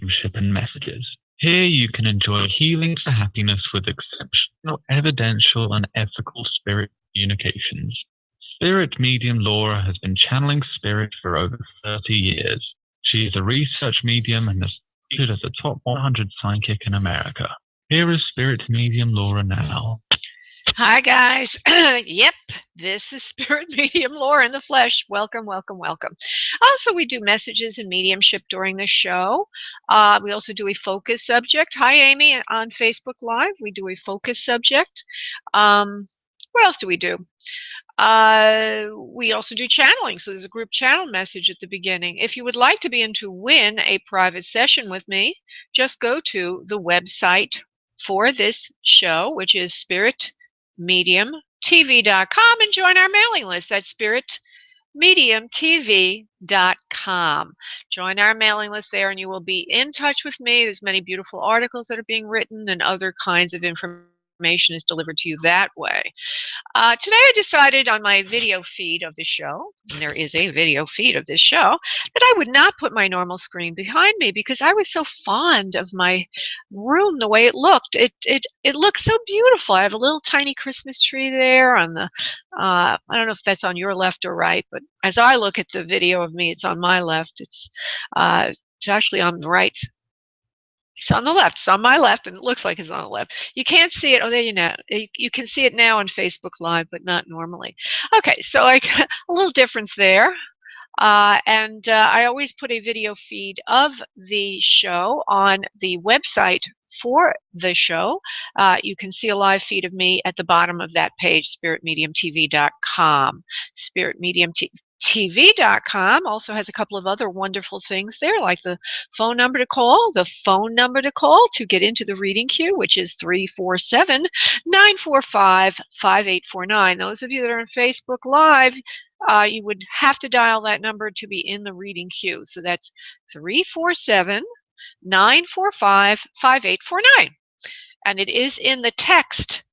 mediumship and messages. Here you can enjoy healing for happiness with exceptional, evidential, and ethical spirit communications. Spirit medium Laura has been channeling spirit for over 30 years. She is a research medium and is featured as a top 100 psychic in America. Here is spirit medium Laura now. Hi, guys. Yep, this is Spirit Medium Laura in the flesh. Welcome, welcome, welcome. Also, we do messages and mediumship during the show. We also do a focus subject. Hi, Amy, on Facebook Live. We do a focus subject. What else do we do? We also do channeling. So there's a group channel message at the beginning. If you would like to be in to win a private session with me, just go to the website for this show, which is spiritmediumtv.com, and join our mailing list. That's spiritmediumtv.com. Join our mailing list there and you will be in touch with me. There's many beautiful articles that are being written and other kinds of information is delivered to you that way. Today I decided on my video feed of the show, and there is a video feed of this show, that I would not put my normal screen behind me because I was so fond of my room, the way it looked. It looks so beautiful. I have a little tiny Christmas tree there on the, I don't know if that's on your left or right, but as I look at the video of me, it's on my left. It's actually on the right. It's on the left. It's on my left, and it looks like it's on the left. You can't see it. Oh, there you know. You can see it now on Facebook Live, but not normally. Okay, so I got a little difference there. And I always put a video feed of the show on the website for the show. You can see a live feed of me at the bottom of that page, spiritmediumtv.com. spiritmediumtv.com also has a couple of other wonderful things there, like the phone number to call to get into the reading queue, which is 347-945-5849. Those of you that are on Facebook Live, you would have to dial that number to be in the reading queue. So that's 347-945-5849. And it is in the text.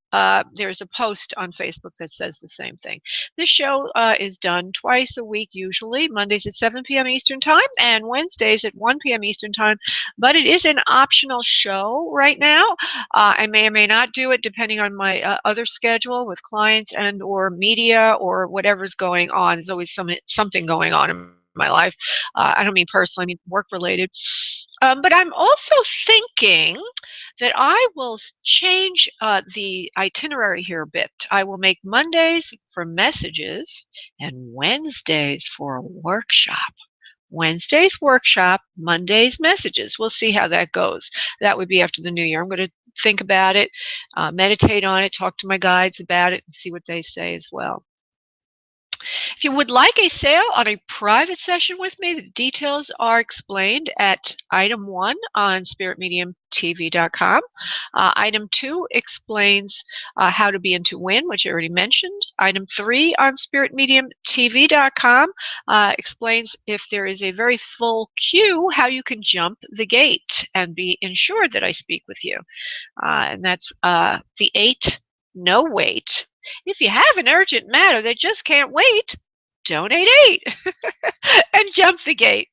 There's a post on Facebook that says the same thing. This show is done twice a week, usually Mondays at 7 p.m. Eastern Time and Wednesdays at 1 p.m. Eastern Time. But it is an optional show right now. I may or may not do it depending on my other schedule with clients and or media or whatever's going on. There's always something going on in my life. I don't mean personal, I mean work related. But I'm also thinking that I will change the itinerary here a bit. I will make Mondays for messages and Wednesdays for a workshop. Wednesdays workshop, Mondays messages. We'll see how that goes. That would be after the new year. I'm going to think about it, meditate on it, talk to my guides about it, and see what they say as well. If you would like a sale on a private session with me, the details are explained at item 1 on spiritmediumtv.com. Item 2 explains how to be in to win, which I already mentioned. Item 3 on spiritmediumtv.com explains if there is a very full queue, how you can jump the gate and be ensured that I speak with you. And that's the 8, no wait. If you have an urgent matter that just can't wait, donate 8 and jump the gate.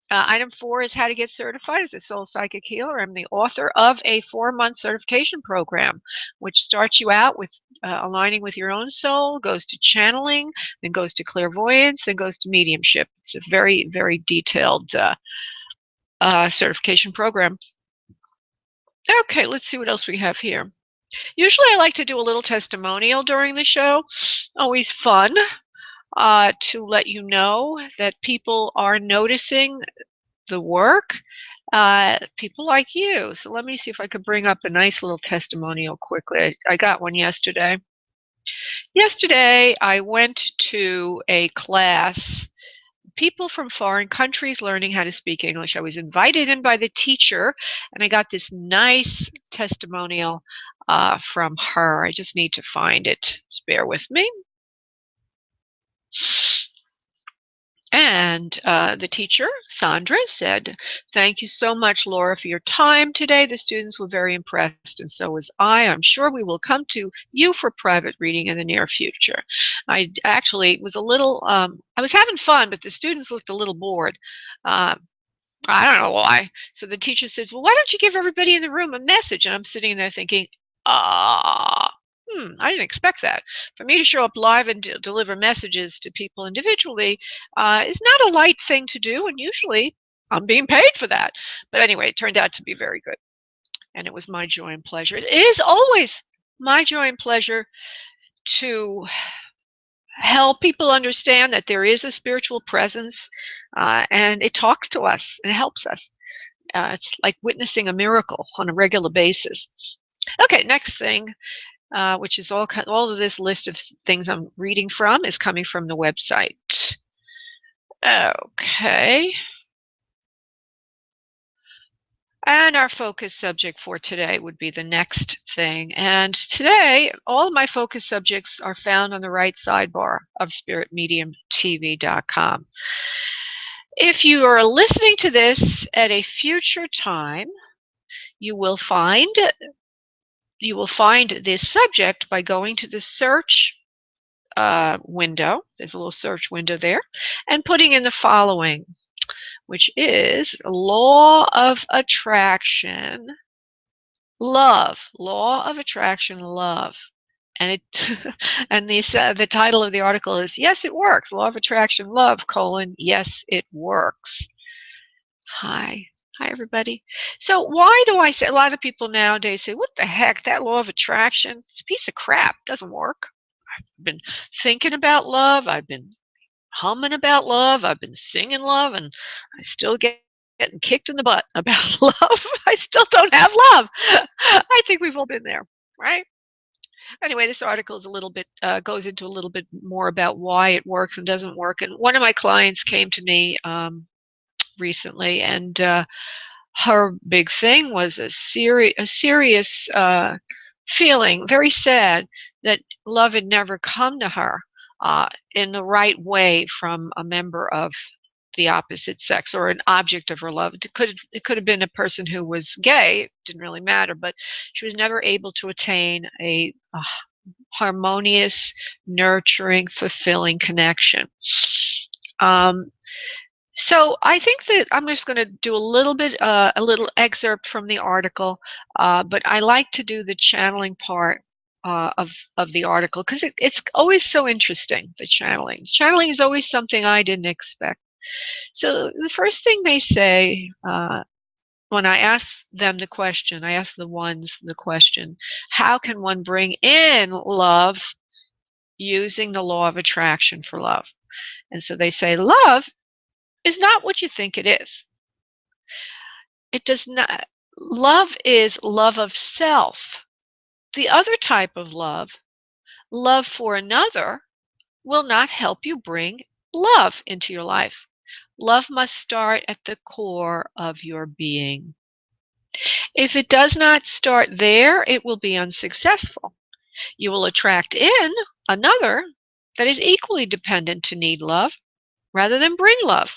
Item 4 is how to get certified as a soul psychic healer. I'm the author of a 4-month certification program, which starts you out with aligning with your own soul, goes to channeling, then goes to clairvoyance, then goes to mediumship. It's a very, very detailed certification program. Okay, let's see what else we have here. Usually I like to do a little testimonial during the show. Always fun to let you know that people are noticing the work. People like you. So let me see if I could bring up a nice little testimonial quickly. I got one yesterday. Yesterday I went to a class, people from foreign countries learning how to speak English. I was invited in by the teacher, and I got this nice testimonial from her. I just need to find it. Just bear with me. And the teacher, Sandra, said, "Thank you so much, Laura, for your time today. The students were very impressed, and so was I. I'm sure we will come to you for private reading in the near future." I actually was a little, I was having fun, but the students looked a little bored. I don't know why. So the teacher says, well, why don't you give everybody in the room a message? And I'm sitting there thinking, ah, I didn't expect that. For me to show up live and deliver messages to people individually is not a light thing to do, and usually I'm being paid for that. But anyway, it turned out to be very good, and it was my joy and pleasure. It is always my joy and pleasure to help people understand that there is a spiritual presence, and it talks to us and helps us. It's like witnessing a miracle on a regular basis. Okay, next thing, which is all of this list of things I'm reading from is coming from the website. Okay. And our focus subject for today would be the next thing. And today, all of my focus subjects are found on the right sidebar of spiritmediumtv.com. If you are listening to this at a future time, you will find this subject by going to the search window. There's a little search window there, and putting in the following, which is law of attraction, love, law of attraction, love. And it and the title of the article is Yes, It Works, Law of Attraction, Love, Yes, It Works. Hi everybody. So why do I say, a lot of people nowadays say, what the heck, that law of attraction, it's a piece of crap, doesn't work. I've been thinking about love, I've been humming about love, I've been singing love, and I still getting kicked in the butt about love. I still don't have love. I think we've all been there, right? Anyway, this article is a little bit goes into a little bit more about why it works and doesn't work. And one of my clients came to me recently, and her big thing was a serious feeling, very sad, that love had never come to her in the right way from a member of the opposite sex or an object of her love. It could have been a person who was gay. It didn't really matter, but she was never able to attain a harmonious, nurturing, fulfilling connection. So I think that I'm just going to do a little excerpt from the article, but I like to do the channeling part of the article because it's always so interesting. The channeling is always something I didn't expect. So the first thing they say when I ask them the question, I ask the ones the question, how can one bring in love using the law of attraction for love? And so they say, love is not what you think it is. It does not. Love is love of self. The other type of love for another, will not help you bring love into your life. Love must start at the core of your being. If it does not start there, it will be unsuccessful. You will attract in another that is equally dependent to need love rather than bring love.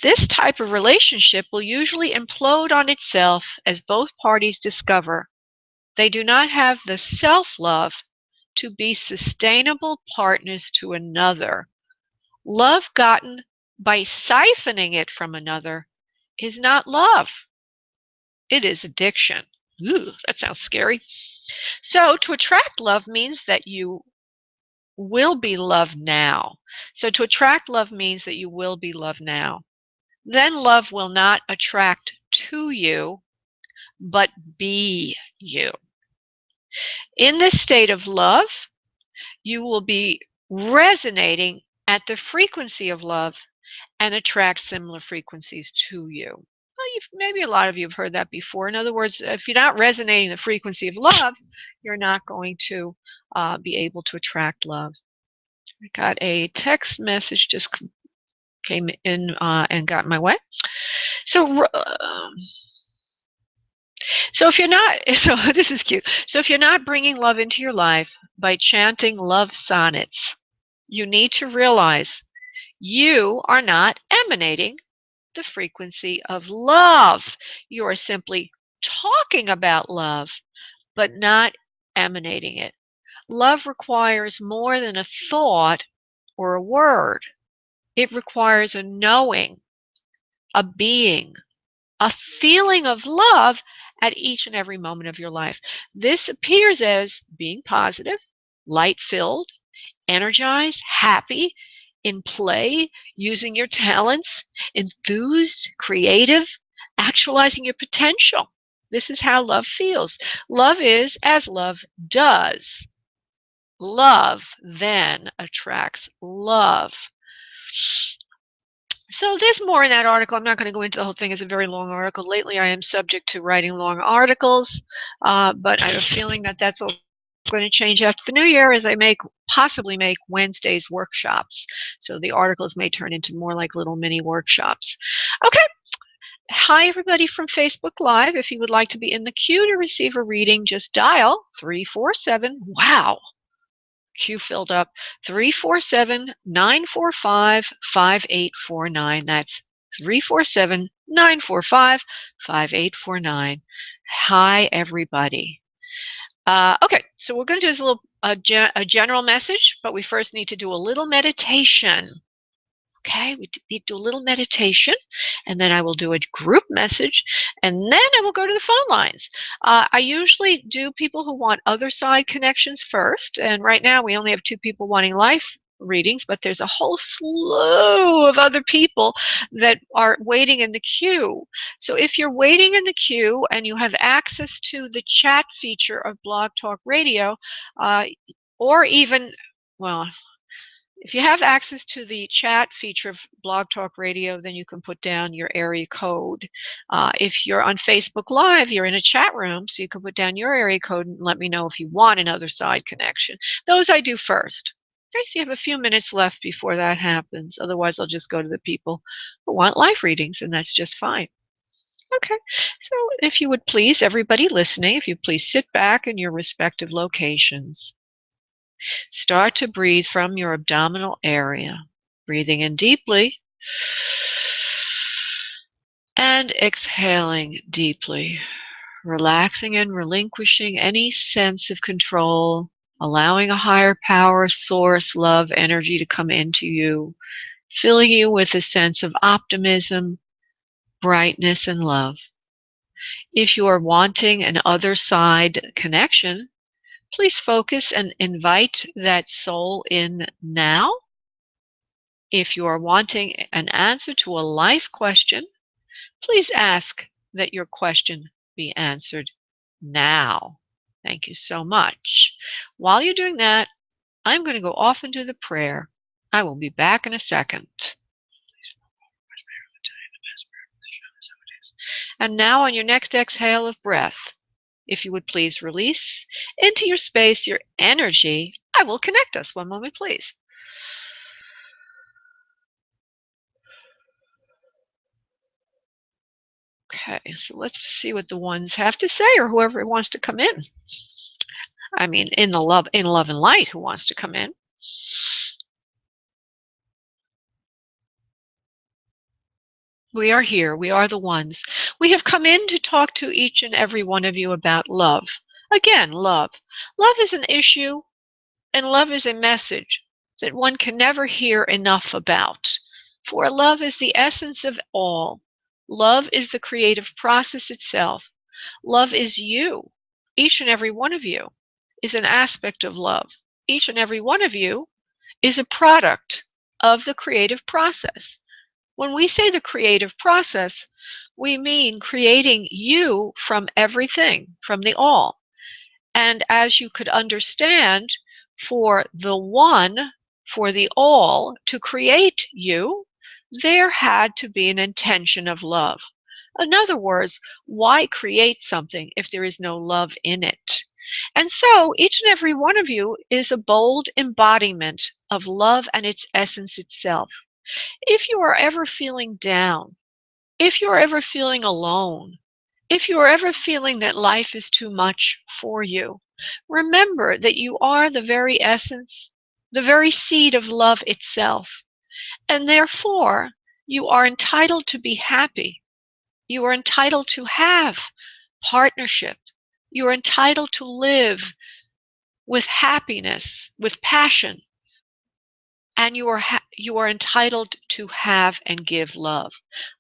This type of relationship will usually implode on itself as both parties discover they do not have the self-love to be sustainable partners to another. Love gotten by siphoning it from another is not love. It is addiction. Ooh, that sounds scary. So to attract love means that you will be loved now. So to attract love means that you will be loved now. Then love will not attract to you, but be you. In this state of love, you will be resonating at the frequency of love and attract similar frequencies to you. Well, maybe a lot of you have heard that before. In other words, if you're not resonating the frequency of love, you're not going to be able to attract love. I got a text message just came in and got in my way. So if you're not, so this is cute. So if you're not bringing love into your life by chanting love sonnets, you need to realize you are not emanating the frequency of love. You are simply talking about love, but not emanating it. Love requires more than a thought or a word. It requires a knowing, a being, a feeling of love at each and every moment of your life. This appears as being positive, light-filled, energized, happy, in play, using your talents, enthused, creative, actualizing your potential. This is how love feels. Love is as love does. Love then attracts love. So there's more in that article. I'm not going to go into the whole thing. It's a very long article. Lately, I am subject to writing long articles, but I have a feeling that that's going to change after the new year as I possibly make Wednesdays workshops. So the articles may turn into more like little mini workshops. Okay. Hi, everybody from Facebook Live. If you would like to be in the queue to receive a reading, just dial 347. Wow. Queue filled up. 347-945-5849. That's 347-945-5849. Hi, everybody. Okay, so we're going to do a general message, but we first need to do a little meditation. Okay, we need to do a little meditation, and then I will do a group message, and then I will go to the phone lines. I usually do people who want Otherside connections first, and right now we only have 2 people wanting life readings, but there's a whole slew of other people that are waiting in the queue. So if you're waiting in the queue and you have access to the chat feature of Blog Talk Radio, or even, well, if you have access to the chat feature of Blog Talk Radio, then you can put down your area code. If you're on Facebook Live, you're in a chat room, so you can put down your area code and let me know if you want another side connection. Those I do first. Okay, so you have a few minutes left before that happens. Otherwise, I'll just go to the people who want live readings, and that's just fine. Okay, so if you would please, everybody listening, if you please sit back in your respective locations. Start to breathe from your abdominal area, breathing in deeply and exhaling deeply, relaxing and relinquishing any sense of control, allowing a higher power, source, love, energy to come into you, filling you with a sense of optimism, brightness, and love. If you are wanting an other side connection, please focus and invite that soul in now. If you are wanting an answer to a life question, please ask that your question be answered now. Thank you so much. While you're doing that, I'm going to go off into the prayer. I will be back in a second. And now on your next exhale of breath, if you would please release into your space your energy, I will connect us. One moment, please. Okay, so let's see what the ones have to say, or whoever wants to come in. I mean, in love and light, who wants to come in? We are here. We are the ones. We have come in to talk to each and every one of you about love. Again, love. Love is an issue, and love is a message that one can never hear enough about. For love is the essence of all. Love is the creative process itself. Love is you. Each and every one of you is an aspect of love. Each and every one of you is a product of the creative process. When we say the creative process, we mean creating you from everything, from the all. And as you could understand, for the one, for the all to create you, there had to be an intention of love. In other words, why create something if there is no love in it? And so each and every one of you is a bold embodiment of love and its essence itself. If you are ever feeling down, if you are ever feeling alone, if you are ever feeling that life is too much for you, remember that you are the very essence, the very seed of love itself. And therefore, you are entitled to be happy. You are entitled to have partnership. You are entitled to live with happiness, with passion. And you are you are entitled to have and give love.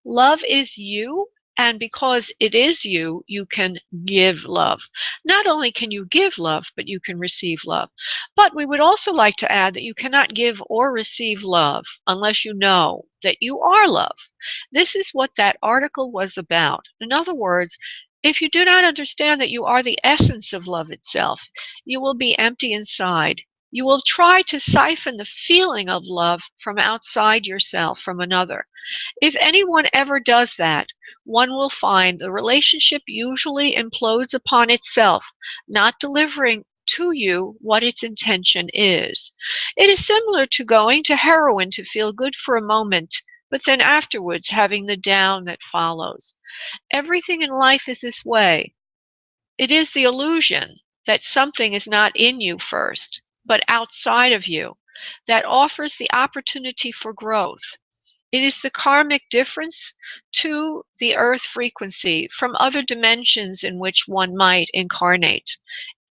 Love is you, and because it is you, you can give love. Not only can you give love, but you can receive love. But we would also like to add that you cannot give or receive love unless you know that you are love. This is what that article was about. In other words, if you do not understand that you are the essence of love itself, you will be empty inside. You will try to siphon the feeling of love from outside yourself, from another. If anyone ever does that, one will find the relationship usually implodes upon itself, not delivering to you what its intention is. It is similar to going to heroin to feel good for a moment, but then afterwards having the down that follows. Everything in life is this way. It is the illusion that something is not in you first, but outside of you, that offers the opportunity for growth. It is the karmic difference to the earth frequency from other dimensions in which one might incarnate.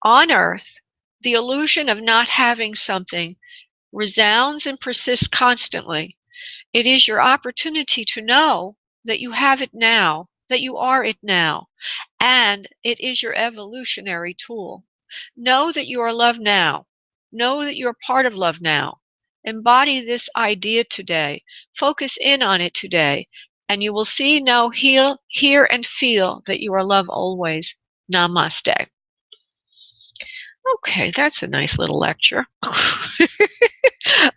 On earth, the illusion of not having something resounds and persists constantly. It is your opportunity to know that you have it now, that you are it now, and it is your evolutionary tool. Know that you are love now. Know that you are part of love now. Embody this idea today. Focus in on it today, and you will see, know, hear, and feel that you are love always. Namaste. Okay, that's a nice little lecture.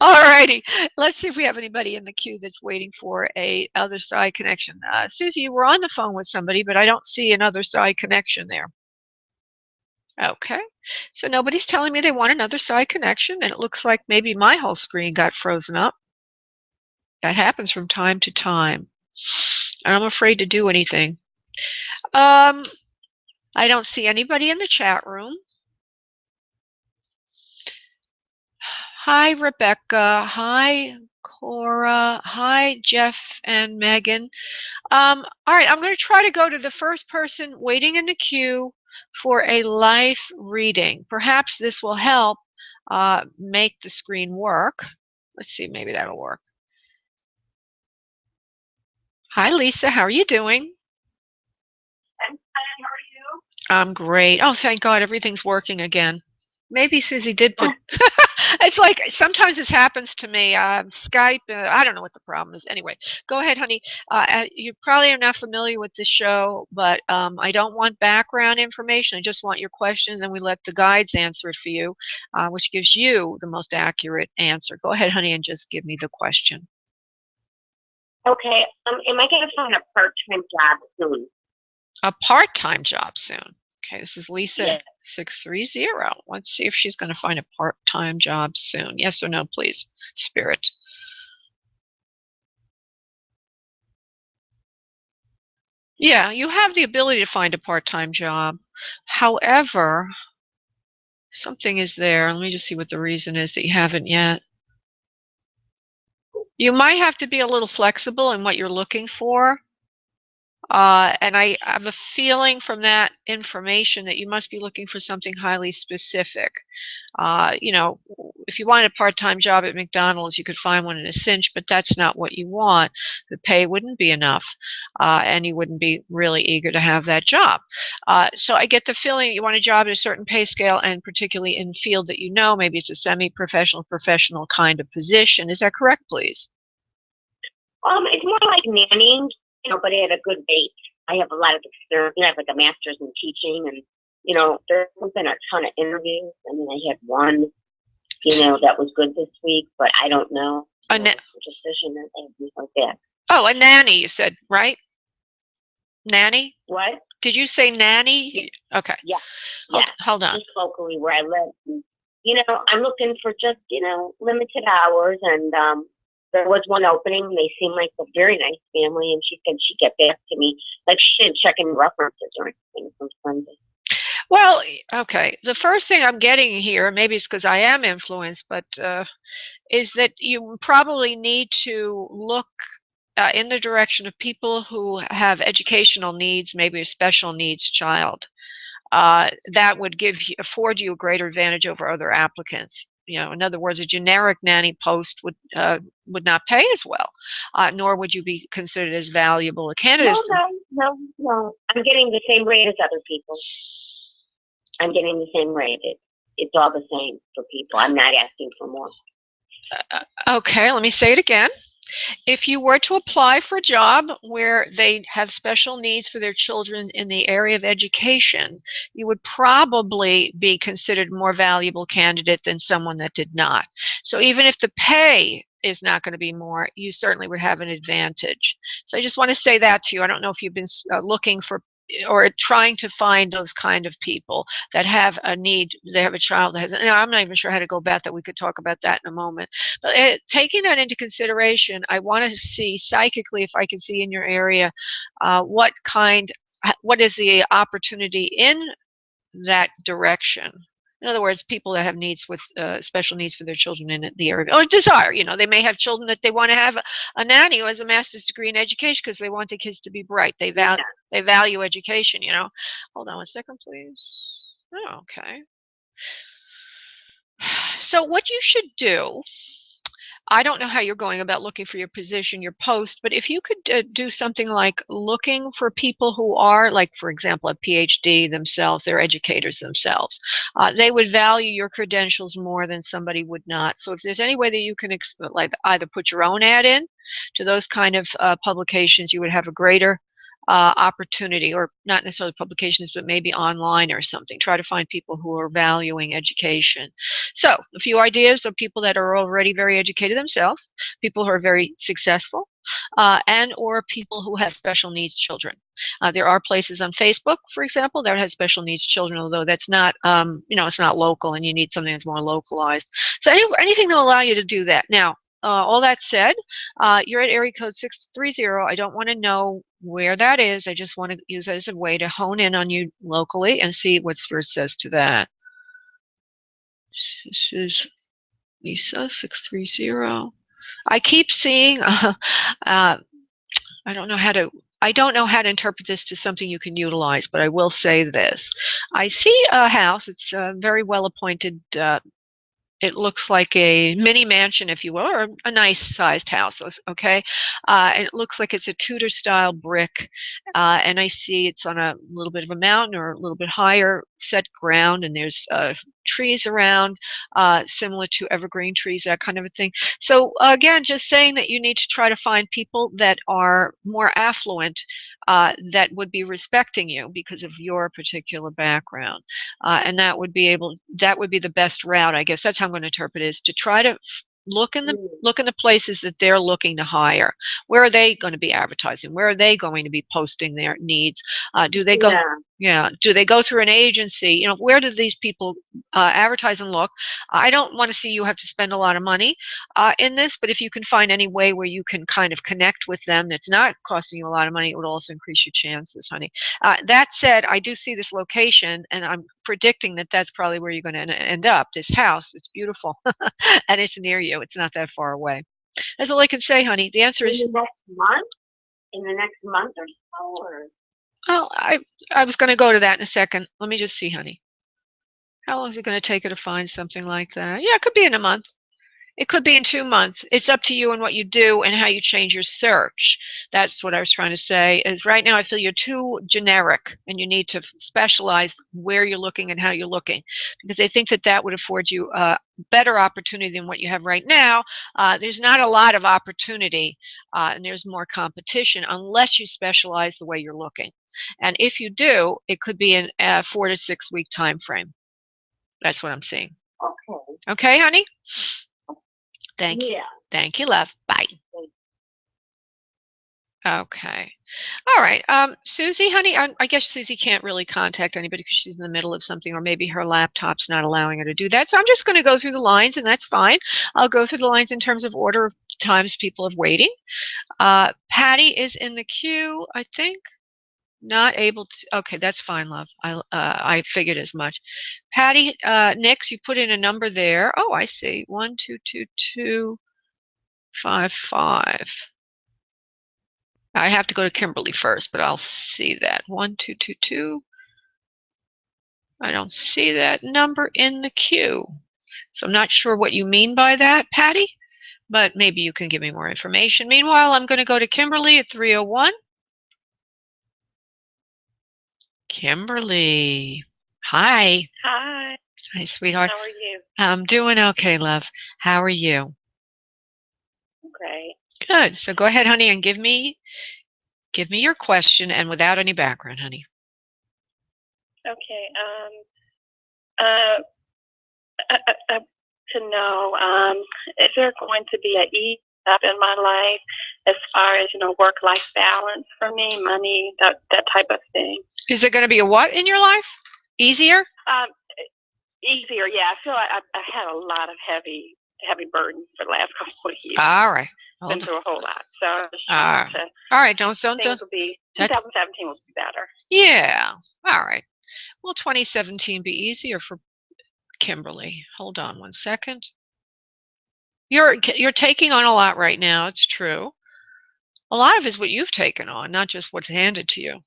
All righty. Let's see if we have anybody in the queue that's waiting for a other side connection. Susie, you were on the phone with somebody, but I don't see another side connection there. Okay. So nobody's telling me they want another side connection, and it looks like maybe my whole screen got frozen up. That happens from time to time. And I'm afraid to do anything. I don't see anybody in the chat room. Hi, Rebecca. Hi, Cora. Hi, Jeff and Megan. All right, I'm going to try to go to the first person waiting in the queue for a life reading. Perhaps this will help make the screen work. Let's see, maybe that'll work. Hi, Lisa. How are you doing? I'm fine. How are you? I'm great. Oh, thank God, everything's working again. Maybe Susie did put. It's like sometimes this happens to me. Skype. I don't know what the problem is. Anyway, go ahead, honey. You probably are not familiar with the show, but I don't want background information. I just want your question, and then we let the guides answer it for you, which gives you the most accurate answer. Go ahead, honey, and just give me the question. Okay. Am I going to find a part-time job soon? A part-time job soon. Okay, this is Lisa, Yes. 630. Let's see if she's going to find a part-time job soon. Yes or no, please, Spirit. Yeah, you have the ability to find a part-time job. However, something is there. Let me just see what the reason is that you haven't yet. You might have to be a little flexible in what you're looking for. And I have a feeling from that information that you must be looking for something highly specific. You know, if you wanted a part-time job at McDonald's, you could find one in a cinch, but that's not what you want. The pay wouldn't be enough, and you wouldn't be really eager to have that job. So I get the feeling that you want a job at a certain pay scale, and particularly in the field that you know. Maybe it's a semi-professional, professional kind of position. Is that correct, please? It's more like nannying, but at a good rate. I have a lot of experience. I have like a master's in teaching, and there's been a ton of interviews. I mean, I had one, that was good this week, but I don't know. Decision and things like that. Oh, a nanny, you said, right? Nanny? What? Did you say nanny? Yeah. Okay. Yeah. Hold on. Just locally where I live. And, I'm looking for just, limited hours, and there was one opening. They seemed like a very nice family, and she said she'd get back to me. Like she didn't check any references or anything from Sunday. Well, okay. The first thing I'm getting here, maybe it's because I am influenced, but is that you probably need to look in the direction of people who have educational needs, maybe a special needs child. That would afford you a greater advantage over other applicants. in other words, a generic nanny post would not pay as well, nor would you be considered as valuable a candidate. No. I'm getting the same rate as other people. I'm getting the same rate. It's all the same for people. I'm not asking for more. Okay, let me say it again. If you were to apply for a job where they have special needs for their children in the area of education, you would probably be considered a more valuable candidate than someone that did not. So even if the pay is not going to be more, you certainly would have an advantage. So I just want to say that to you. I don't know if you've been looking for or trying to find those kind of people that have a need. They have a child that has, I'm not even sure how to go about that. We could talk about that in a moment. But taking that into consideration, I want to see psychically if I can see in your area what is the opportunity in that direction. In other words, people that have needs with special needs for their children in the area, or desire, they may have children that they want to have a nanny who has a master's degree in education because they want the kids to be bright. They value education, Hold on one second, please. Oh, okay. So what you should do, I don't know how you're going about looking for your position, your post, but if you could do something like looking for people who are, like, for example, a PhD themselves, they're educators themselves, they would value your credentials more than somebody would not. So if there's any way that you can like either put your own ad in to those kind of publications, you would have a greater opportunity, or not necessarily publications, but maybe online or something. Try to find people who are valuing education. So a few ideas of people that are already very educated themselves, people who are very successful, and or people who have special needs children. There are places on Facebook, for example, that has special needs children, although that's not, it's not local, and you need something that's more localized. So anything that will allow you to do that. Now, all that said, you're at area code 630. I don't want to know where that is. I just want to use that as a way to hone in on you locally and see what Spirit says to that. This is Lisa 630. I keep seeing, I don't know how to interpret this to something you can utilize, but I will say this. I see a house. It's very well appointed. It looks like a mini mansion, if you will, or a nice sized house, okay? And it looks like it's a Tudor style brick, and I see it's on a little bit of a mountain or a little bit higher set ground, and there's trees around, similar to evergreen trees, that kind of a thing. So again, just saying that you need to try to find people that are more affluent, that would be respecting you because of your particular background, and that would be the best route, I guess. That's how I'm going to interpret it, is to try to look in the places that they're looking to hire. Where are they going to be advertising? Where are they going to be posting their needs? Do they go? Yeah. Do they go through an agency? Where do these people advertise and look? I don't want to see you have to spend a lot of money in this, but if you can find any way where you can kind of connect with them that's not costing you a lot of money, it would also increase your chances, honey. That said, I do see this location, and I'm predicting that that's probably where you're going to end up, this house. It's beautiful, and it's near you. It's not that far away. That's all I can say, honey. The answer is... In the next month? In the next month or so? Or? Oh, I was going to go to that in a second. Let me just see, honey. How long is it going to take her to find something like that? Yeah, it could be in a month. It could be in 2 months. It's up to you and what you do and how you change your search. That's what I was trying to say. Is right now I feel you're too generic, and you need to specialize where you're looking and how you're looking, because I think that would afford you a better opportunity than what you have right now. There's not a lot of opportunity, and there's more competition unless you specialize the way you're looking. And if you do, it could be in a 4 to 6 week time frame. That's what I'm seeing. Okay. Okay, honey? Thank you. Yeah. Thank you, love. Bye. Okay. All right. Susie, honey, I guess Susie can't really contact anybody because she's in the middle of something, or maybe her laptop's not allowing her to do that. So I'm just going to go through the lines, and that's fine. I'll go through the lines in terms of order of times people have waiting. Patty is in the queue, I think. Not able to. Okay, that's fine, love. I figured as much. Patty, Nix, you put in a number there. Oh, I see. 122255. I have to go to Kimberly first, but I'll see that. 1222. I don't see that number in the queue. So I'm not sure what you mean by that, Patty, but maybe you can give me more information. Meanwhile, I'm going to go to Kimberly at 301. Kimberly. Hi. Hi. Hi, sweetheart. How are you? I'm doing okay, love. How are you? Great. Good. So go ahead, honey, and give me your question, and without any background, honey. Okay. To know, is there going to be an ease up in my life as far as work-life balance for me, money, that type of thing? Is there going to be a what in your life? Easier? Easier, yeah. I feel like I had a lot of heavy burdens for the last couple of years. All right. Been through a whole lot. So I was all trying to. All right. Don't. 2017 will be better. Yeah. All right. Will 2017 be easier for Kimberly? Hold on one second. You're taking on a lot right now. It's true. A lot of it is what you've taken on, not just what's handed to you.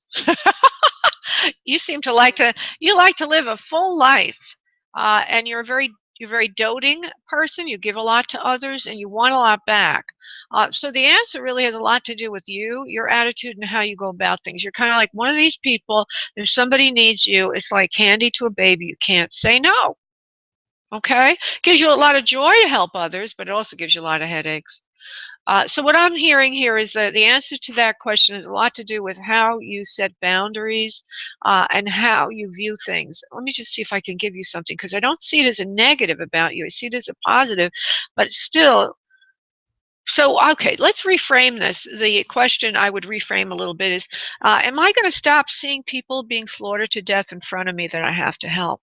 You seem to like to live a full life, and you're a very doting person. You give a lot to others, and you want a lot back. So the answer really has a lot to do with you, your attitude, and how you go about things. You're kind of like one of these people. If somebody needs you, it's like candy to a baby. You can't say no. Okay? Gives you a lot of joy to help others, but it also gives you a lot of headaches. So what I'm hearing here is that the answer to that question has a lot to do with how you set boundaries and how you view things. Let me just see if I can give you something, because I don't see it as a negative about you. I see it as a positive, but still. So, okay, let's reframe this. The question I would reframe a little bit is, am I going to stop seeing people being slaughtered to death in front of me that I have to help?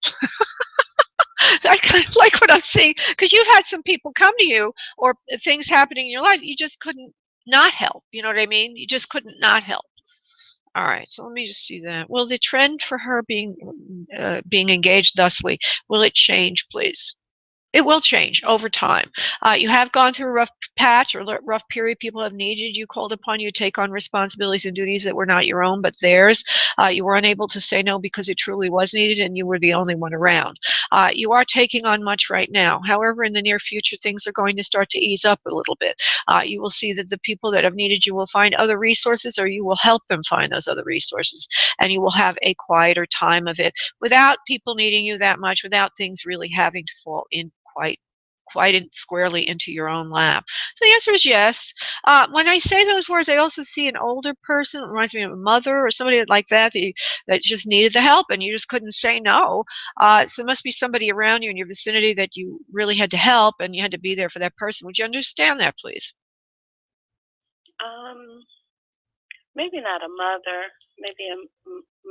I kind of like what I'm seeing, because you've had some people come to you or things happening in your life, you just couldn't not help. You know what I mean? You just couldn't not help. All right, so let me just see that. Will the trend for her being engaged thusly, will it change, please? It will change over time. You have gone through a rough patch or rough period. People have needed you, called upon you to take on responsibilities and duties that were not your own but theirs. You were unable to say no because it truly was needed and you were the only one around. You are taking on much right now. However, in the near future, things are going to start to ease up a little bit. You will see that the people that have needed you will find other resources, or you will help them find those other resources. And you will have a quieter time of it without people needing you that much, without things really having to fall in quite squarely into your own lap. So the answer is yes. When I say those words, I also see an older person. It reminds me of a mother or somebody like that that just needed the help and you just couldn't say no. So it must be somebody around you in your vicinity that you really had to help and you had to be there for that person. Would you understand that, please? Maybe not a mother. Maybe a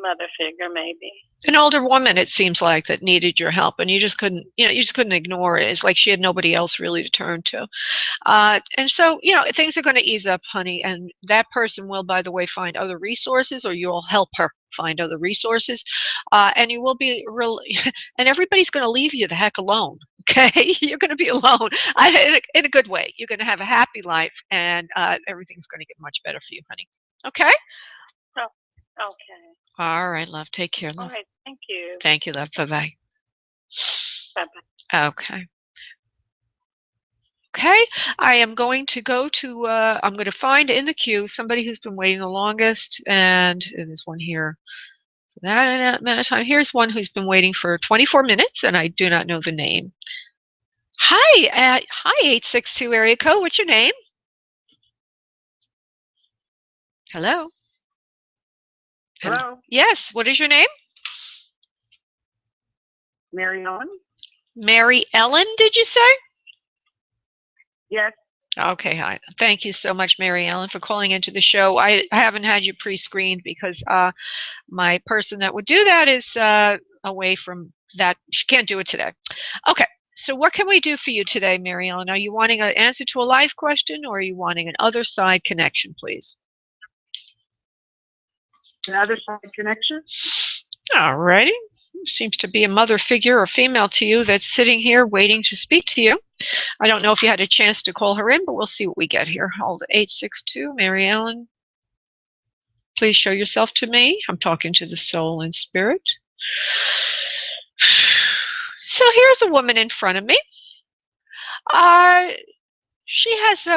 mother figure, maybe. An older woman, it seems like, that needed your help, and you just couldn't ignore it. It's like she had nobody else really to turn to. And so, things are going to ease up, honey, and that person will, by the way, find other resources, or you'll help her find other resources, and you will be and everybody's going to leave you the heck alone. Okay, you're going to be alone in a good way. You're going to have a happy life, and everything's going to get much better for you, honey. Okay. Oh, okay. All right, love. Take care, love. All right. Thank you. Thank you, love. Bye-bye. Bye-bye. Okay. Okay. I am going to go to, I'm going to find in the queue somebody who's been waiting the longest, and there's one here for that amount of time. Here's one who's been waiting for 24 minutes, and I do not know the name. Hi, 862 area code. What's your name? Hello? Hello? Yes, what is your name? Mary Ellen? Mary Ellen, did you say? Yes. Okay, hi. Thank you so much, Mary Ellen, for calling into the show. I haven't had you pre-screened because my person that would do that is away from that. She can't do it today. Okay, so what can we do for you today, Mary Ellen? Are you wanting an answer to a life question, or are you wanting an other side connection, please? The other side connection? All righty. Seems to be a mother figure or female to you that's sitting here waiting to speak to you. I don't know if you had a chance to call her in, but we'll see what we get here. Hold 862, Mary Ellen. Please show yourself to me. I'm talking to the soul and spirit. So here's a woman in front of me. Uh, she has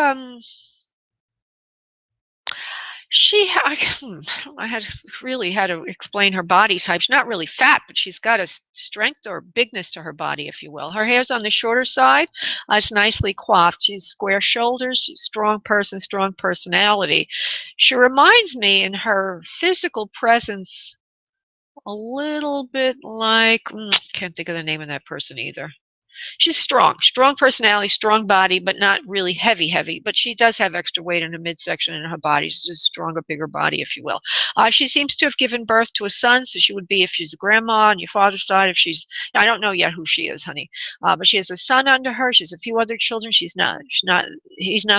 I had really had to explain her body type. She's not really fat, but she's got a strength or bigness to her body, if you will. Her hair's on the shorter side. It's nicely coiffed. She's square shoulders. She's a strong person, strong personality. She reminds me in her physical presence a little bit like, can't think of the name of that person either. She's strong personality, strong body, but not really heavy. But she does have extra weight in the midsection in her body. She's just a stronger, bigger body, if you will. She seems to have given birth to a son, so she would be if she's a grandma on your father's side. If she's, I don't know yet who she is, honey, but she has a son under her. She has a few other children. He's not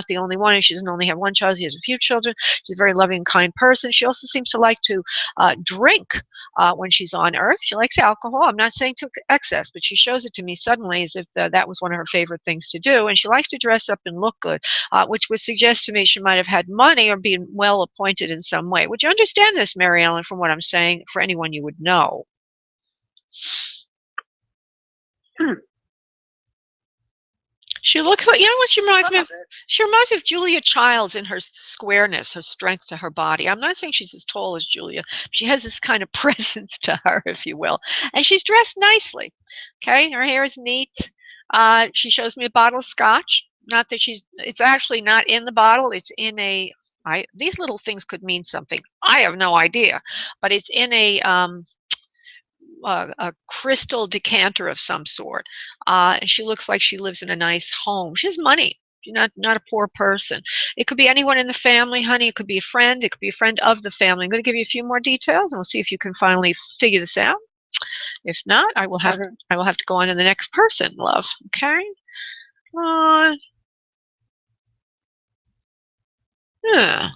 the only one. She doesn't only have one child. She has a few children. She's a very loving, kind person. She also seems to like to drink when she's on Earth. She likes alcohol. I'm not saying to excess, but she shows it to me suddenly as if that was one of her favorite things to do. And she likes to dress up and look good, which would suggest to me she might have had money or been well appointed in some way. Would you understand this, Mary Ellen, from what I'm saying, for anyone you would know? She looks like, you know what she reminds me of? She reminds me of Julia Childs in her squareness, her strength to her body. I'm not saying she's as tall as Julia. She has this kind of presence to her, if you will. And she's dressed nicely. Okay, her hair is neat. She shows me a bottle of scotch. Not that it's actually not in the bottle. It's in these little things could mean something. I have no idea. But it's in a crystal decanter of some sort. And she looks like she lives in a nice home. She has money. She's not a poor person. It could be anyone in the family, honey. It could be a friend. It could be a friend of the family. I'm going to give you a few more details, and we'll see if you can finally figure this out. If not, I will have to go on to the next person, love. Okay. Yeah.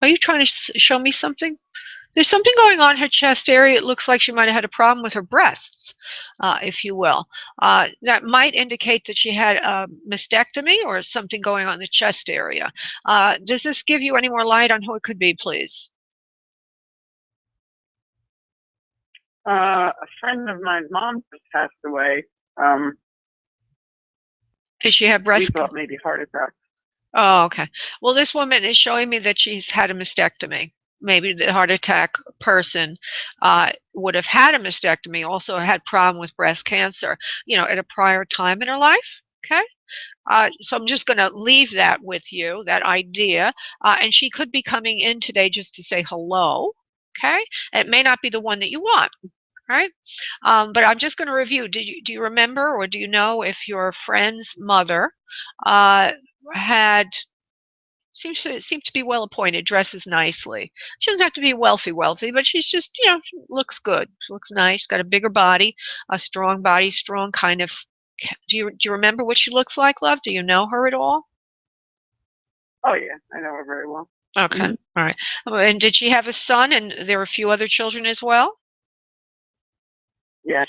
Are you trying to show me something? There's something going on in her chest area. It looks like she might have had a problem with her breasts, if you will. That might indicate that she had a mastectomy or something going on in the chest area. Does this give you any more light on who it could be, please? A friend of my mom just passed away. Did she have breast? We thought maybe heart attack. Oh, okay. Well, this woman is showing me that she's had a mastectomy. Maybe the heart attack person would have had a mastectomy, also had problem with breast cancer, at a prior time in her life. Okay. So I'm just going to leave that with you, that idea. And she could be coming in today just to say hello. Okay. It may not be the one that you want. Right. But I'm just going to review. Do you remember, or do you know if your friend's mother seems to be well appointed, dresses nicely. She doesn't have to be wealthy, but she's just, she looks good. She looks nice, got a bigger body, a strong body, strong kind of. Do you remember what she looks like, love? Do you know her at all? Oh yeah, I know her very well. Okay, all right. And did she have a son, and there are a few other children as well? Yes.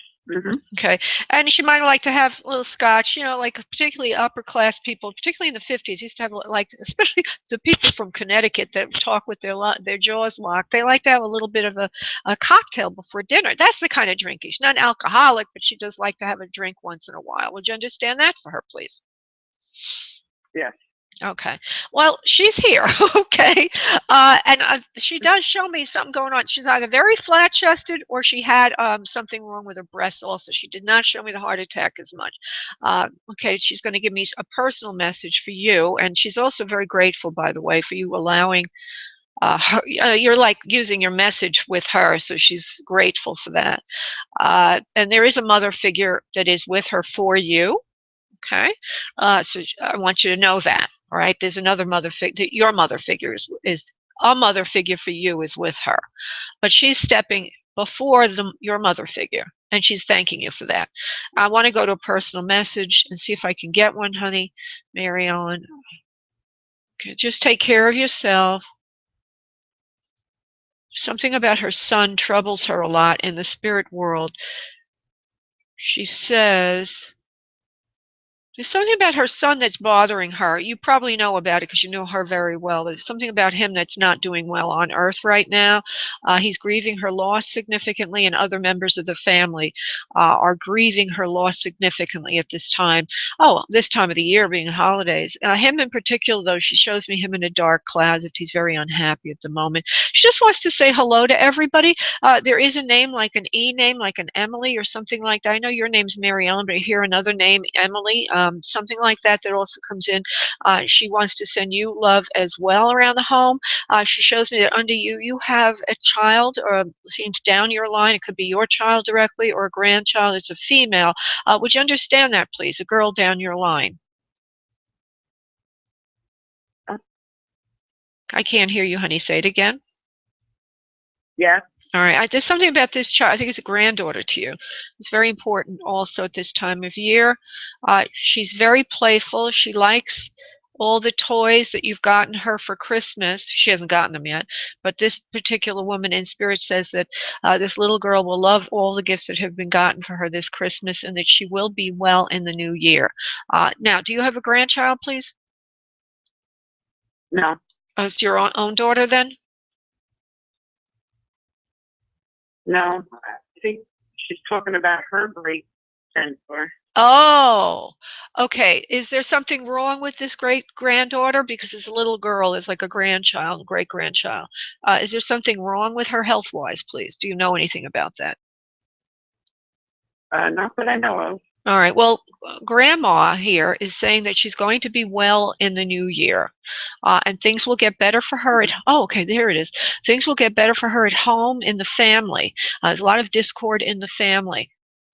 Okay, and she might like to have a little scotch, like particularly upper class people, particularly in the 50s, used to have especially the people from Connecticut that talk with their jaws locked. They like to have a little bit of a cocktail before dinner. That's the kind of drinking. She's not an alcoholic, but she does like to have a drink once in a while. Would you understand that for her, please? Yes. Okay. Well, she's here. Okay. And she does show me something going on. She's either very flat chested or she had something wrong with her breasts also. She did not show me the heart attack as much. Okay. She's going to give me a personal message for you. And she's also very grateful, by the way, for you allowing her, you're like using your message with her. So she's grateful for that. And there is a mother figure that is with her for you. Okay. So I want you to know that. All right, there's another mother figure. Your mother figure is a mother figure for you is with her, but she's stepping before your mother figure, and she's thanking you for that. I want to go to a personal message and see if I can get one, honey, Mary Ellen. Okay, just take care of yourself. Something about her son troubles her a lot in the spirit world. She says There's something about her son that's bothering her. You probably know about it because you know her very well. There's something about him that's not doing well on Earth right now. He's grieving her loss significantly, and other members of the family are grieving her loss significantly at this time. Oh, this time of the year being holidays. Him in particular, though, she shows me him in a dark closet. He's very unhappy at the moment. She just wants to say hello to everybody. There is a name like an E name, like an Emily or something like that. I know your name's Mary Ellen, but I hear another name, Emily, something like that, that also comes in. She wants to send you love as well around the home. She shows me that under you, you have a child, or seems down your line. It could be your child directly or a grandchild. It's a female. Would you understand that, please? A girl down your line. I can't hear you, honey. Say it again. Yeah. All right. There's something about this child. I think it's a granddaughter to you. It's very important also at this time of year. She's very playful. She likes all the toys that you've gotten her for Christmas. She hasn't gotten them yet, but this particular woman in spirit says that this little girl will love all the gifts that have been gotten for her this Christmas, and that she will be well in the new year. Now, do you have a grandchild, please? No. Oh, it's your own daughter then? No. I think she's talking about her great mentor. Oh, okay. Is there something wrong with this great granddaughter? Because this little girl is like a grandchild, great grandchild. Is there something wrong with her health wise, please? Do you know anything about that? Not that I know of. All right. Well, Grandma here is saying that she's going to be well in the new year, and things will get better for her at. Oh, okay. There it is. Things will get better for her at home, in the family. There's a lot of discord in the family.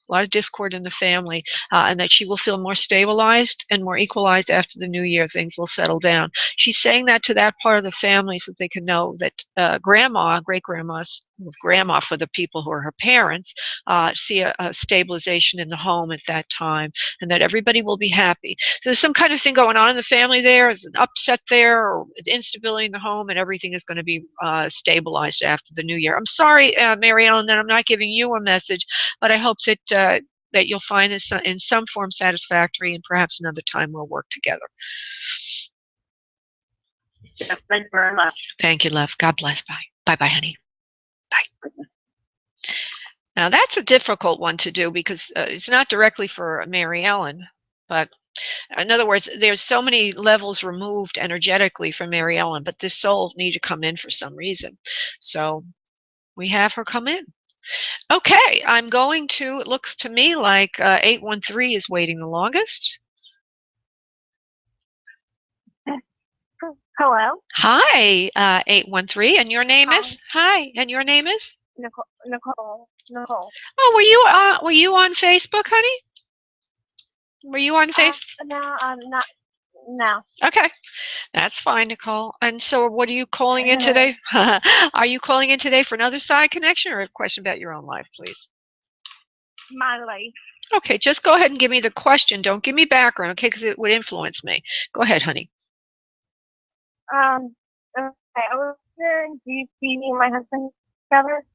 A lot of discord in the family, and that she will feel more stabilized and more equalized after the new year. Things will settle down. She's saying that to that part of the family so that they can know that grandma, great-grandma's, grandma for the people who are her parents, see a stabilization in the home at that time, and that everybody will be happy. So there's some kind of thing going on in the family there. There's an upset there, or instability in the home, and everything is going to be stabilized after the new year. I'm sorry, Mary Ellen, that I'm not giving you a message, but I hope that that you'll find this in some form satisfactory, and perhaps another time we'll work together. Yeah, thank you very much. Thank you, love. God bless. Bye. Bye-bye, honey. Bye. Now, that's a difficult one to do because it's not directly for Mary Ellen, but in other words, there's so many levels removed energetically from Mary Ellen, but this soul needed to come in for some reason. So we have her come in. Okay, I'm going to, it looks to me like 813 is waiting the longest. Hello. Hi, 813, and your name Hi. is? Hi, and your name is? Nicole. Oh, were you on Facebook, honey? Were you on Facebook? No, I'm not. No. Okay, that's fine, Nicole. And so what are you calling in today? Are you calling in today for another side connection or a question about your own life, please? My life. Okay, just go ahead and give me the question. Don't give me background, okay, because it would influence me. Go ahead, honey. Okay, I was wondering, do you see me and my husband together?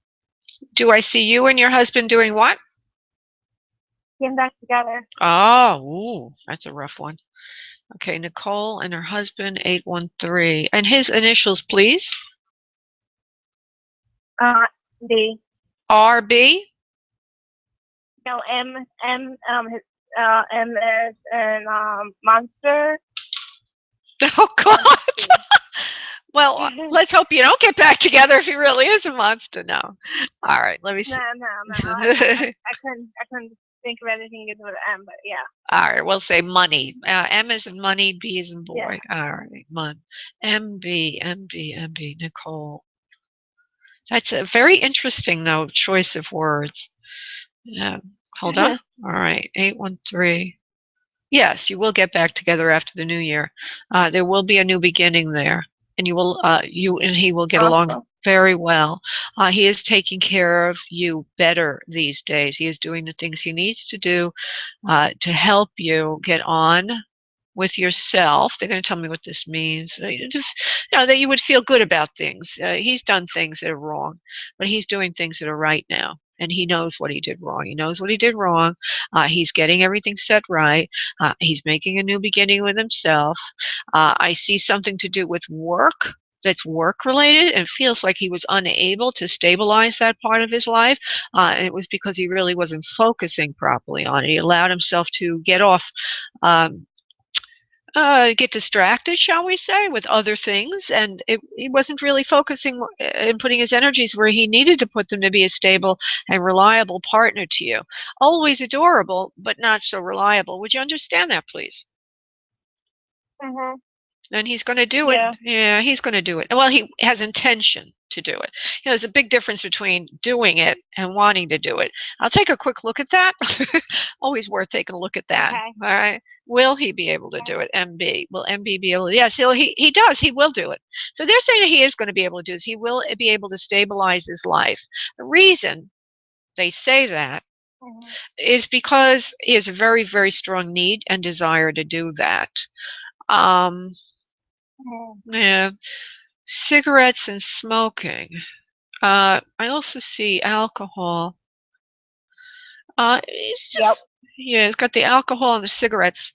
Do I see you and your husband doing what? Getting back together. Oh, ooh, that's a rough one. Okay, Nicole and her husband, 813. And his initials, please? D. RB? No, M, his, M is in, monster. Oh, God. Well, let's hope you don't get back together if he really is a monster. No. All right, let me see. No. I couldn't think of anything to do with M, but yeah. All right, we'll say money. M is in money, B is in boy. Yeah. All right, MB, Nicole. That's a very interesting, though, choice of words. Yeah, hold on. All right, 813. Yes, you will get back together after the new year. There will be a new beginning there, and you and he will get along very well. He is taking care of you better these days. He is doing the things he needs to do to help you get on with yourself. They're going to tell me what this means. That you would feel good about things. He's done things that are wrong, but he's doing things that are right now. And he knows what he did wrong. He knows what he did wrong. He's getting everything set right. He's making a new beginning with himself. I see something to do with work that's work related, and feels like he was unable to stabilize that part of his life. And it was because he really wasn't focusing properly on it. He allowed himself to get off. Get distracted, shall we say, with other things, and he wasn't really focusing and putting his energies where he needed to put them to be a stable and reliable partner to you. Always adorable, but not so reliable. Would you understand that, please? Mhm. And he's going to do Yeah. it. Yeah, he's going to do it. Well, he has intention to do it. You know, there's a big difference between doing it and wanting to do it. I'll take a quick look at that. Always worth taking a look at that. Okay. All right. Will he be able to do it? MB. Will MB be able to? Yes, he does. He will do it. So they're saying that he is going to be able to do this. He will be able to stabilize his life. The reason they say that Mhm. is because he has a very, very strong need and desire to do that. Mhm. Yeah. Cigarettes and smoking. I also see alcohol. It's just, Yep. yeah, it's got the alcohol and the cigarettes.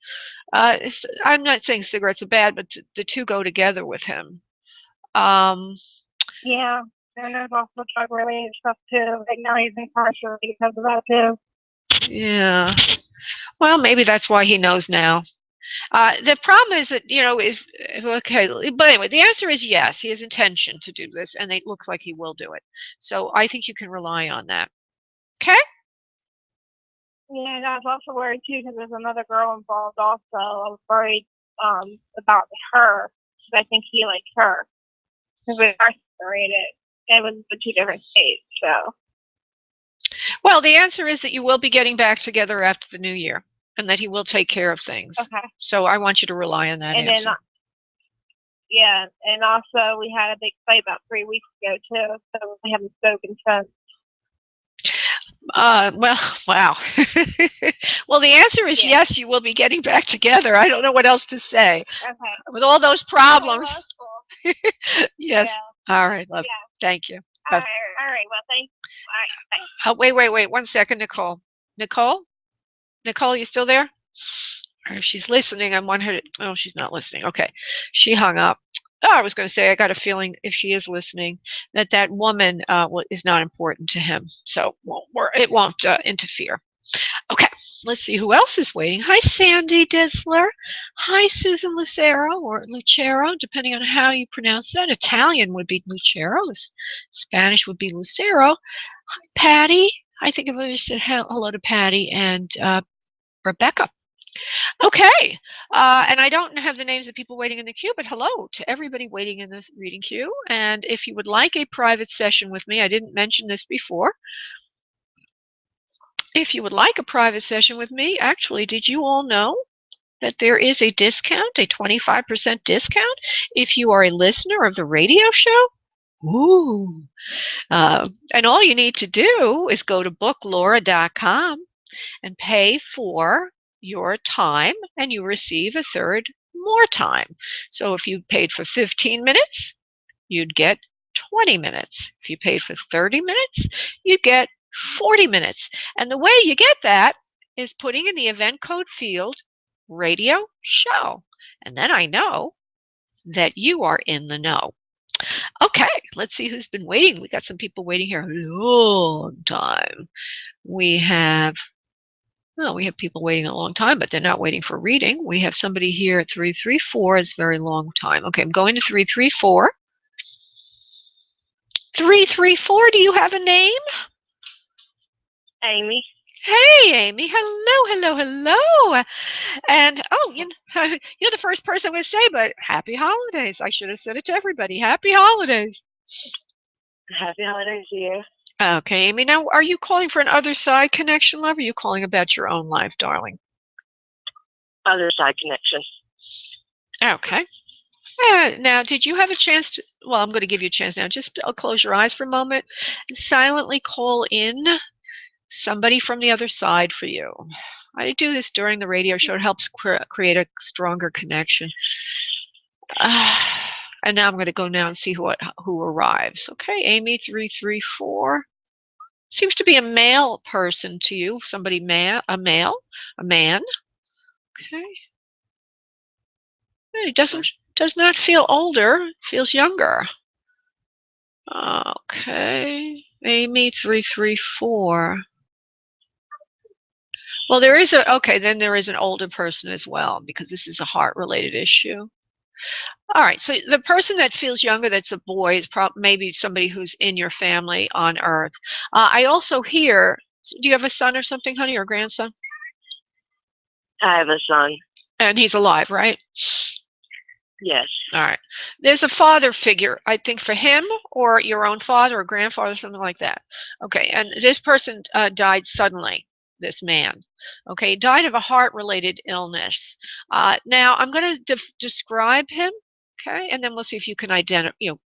I'm not saying cigarettes are bad, but the two go together with him. Um, Yeah. And there's also drug related stuff too. Like now he's incarcerated because of that too. yeah. Well, maybe that's why he knows now. The problem is that, you know, okay, but anyway, the answer is yes. He has intention to do this, and it looks like he will do it. So I think you can rely on that. Okay? Yeah, and I was also worried too because there's another girl involved also. I was worried about her because I think he likes her because we are separated. It was the two different states, so. Well, the answer is that you will be getting back together after the new year, and that he will take care of things. Okay. So I want you to rely on that And answer. then, yeah, and also we had a big fight about 3 weeks ago too, so we haven't spoken since. Well, wow. Well, the answer is Yeah. yes, you will be getting back together. I don't know what else to say. Okay. With all those Okay, problems. well, that's cool. Yes. Yeah. All right, love. Yeah. Thank you. All right. Well, thanks. All right. Bye. Wait. 1 second, Nicole. Nicole, you still there? Or if she's listening, I want her to. Oh, she's not listening. Okay. She hung up. Oh, I was going to say, I got a feeling if she is listening, that woman is not important to him. So it won't interfere. Okay, let's see who else is waiting. Hi, Sandy Disler. Hi, Susan Lucero, or Lucero, depending on how you pronounce that. Italian would be Lucero. Spanish would be Lucero. Hi, Patty. I think I've already said hello to Patty and Rebecca. Okay, and I don't have the names of people waiting in the queue, but hello to everybody waiting in the reading queue. And if you would like a private session with me, I didn't mention this before. If you would like a private session with me, actually, did you all know that there is a discount, a 25% discount, if you are a listener of the radio show? Ooh. And all you need to do is go to booklaura.com and pay for your time, and you receive a third more time. So if you paid for 15 minutes, you'd get 20 minutes. If you paid for 30 minutes, you'd get 40 minutes. And the way you get that is putting in the event code field radio show. And then I know that you are in the know. Okay, let's see who's been waiting. We got some people waiting here a long time. We have people waiting a long time, but they're not waiting for reading. We have somebody here at 334. It's a very long time. Okay, I'm going to 334. 334, do you have a name? Amy. Hey, Amy. Hello. And, you're the first person I would say, but happy holidays. I should have said it to everybody. Happy holidays. Happy holidays to you. Okay, Amy. Now, are you calling for an Otherside connection, love, or are you calling about your own life, darling? Otherside connection. Okay. Now, did you have a chance to, well, I'm going to give you a chance now. Just close your eyes for a moment and silently call in somebody from the other side for you. I do this during the radio show. It helps create a stronger connection. And now I'm going to go now and see who arrives. Okay, Amy 334. Seems to be a male person to you. Somebody a man. Okay. He does not feel older. Feels younger. Okay. Amy 334. Well, there is then there is an older person as well, because this is a heart-related issue. All right, so the person that feels younger, that's a boy, is maybe somebody who's in your family on Earth. I also hear, do you have a son or something, honey, or grandson? I have a son. And he's alive, right? Yes. All right. There's a father figure, I think, for him, or your own father or grandfather, something like that. Okay, and this person died suddenly, this man. Okay, he died of a heart-related illness. Now, I'm going to describe him, okay, and then we'll see if you can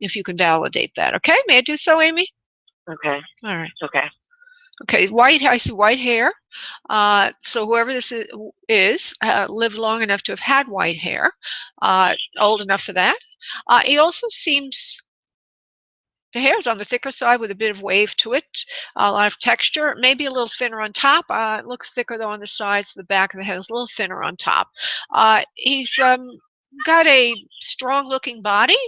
if you can validate that, okay? May I do so, Amy? Okay. All right. Okay. Okay, I see white hair. So whoever this is lived long enough to have had white hair, old enough for that. He also seems, the hair is on the thicker side with a bit of wave to it, a lot of texture, maybe a little thinner on top. It looks thicker though on the sides. The back of the head is a little thinner on top. He's got a strong-looking body,